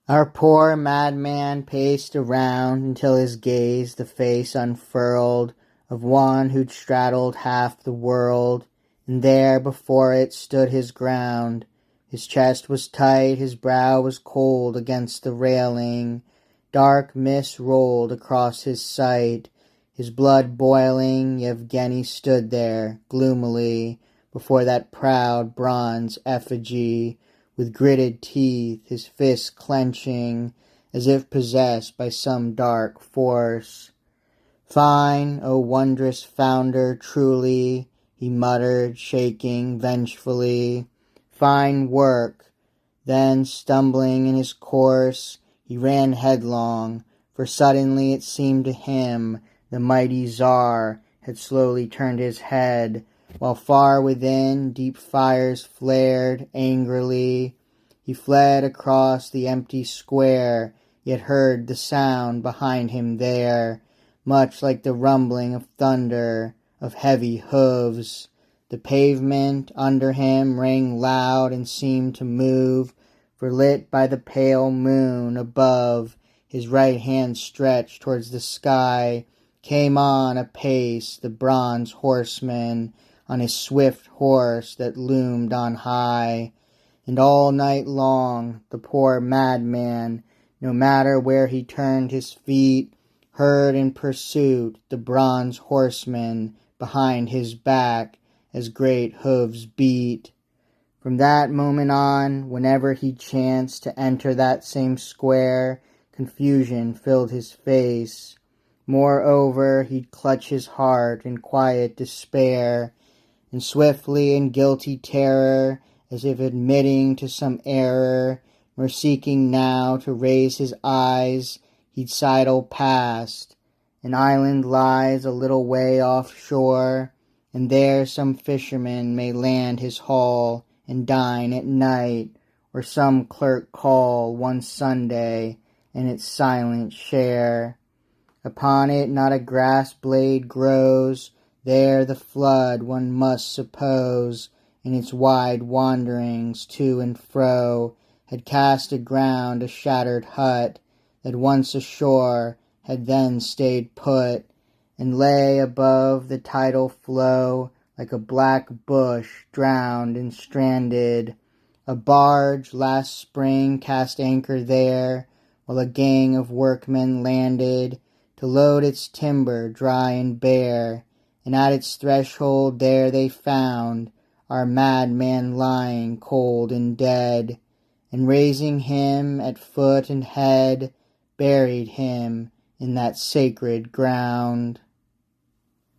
Our poor madman paced around until his gaze the face unfurled of one who'd straddled half the world, and there before it stood his ground. His chest was tight, his brow was cold against the railing. Dark mist rolled across his sight, his blood boiling. Yevgeny stood there, gloomily, before that proud bronze effigy, with gritted teeth, his fists clenching, as if possessed by some dark force. "Fine, O wondrous founder, truly," he muttered, shaking vengefully. "Fine work." Then, stumbling in his course, he ran headlong, for suddenly it seemed to him the mighty Tsar had slowly turned his head, while far within deep fires flared angrily. He fled across the empty square, yet heard the sound behind him there, much like the rumbling of thunder, of heavy hooves. The pavement under him rang loud and seemed to move, for lit by the pale moon above, his right hand stretched towards the sky, came on apace the bronze horseman on his swift horse that loomed on high. And all night long the poor madman, no matter where he turned his feet, heard in pursuit the bronze horseman behind his back as great hooves beat. From that moment on, whenever he chanced to enter that same square, confusion filled his face. Moreover, he'd clutch his heart in quiet despair, and swiftly in guilty terror, as if admitting to some error, nor seeking now to raise his eyes, he'd sidle past. An island lies a little way offshore, and there some fisherman may land his haul and dine at night, or some clerk call one Sunday and its silent share. Upon it not a grass blade grows, there the flood, one must suppose, in its wide wanderings to and fro, had cast aground a shattered hut, that once ashore had then stayed put, and lay above the tidal flow, like a black bush drowned and stranded. A barge last spring cast anchor there, while a gang of workmen landed to load its timber dry and bare, and at its threshold there they found our madman lying cold and dead, and raising him at foot and head, buried him in that sacred ground.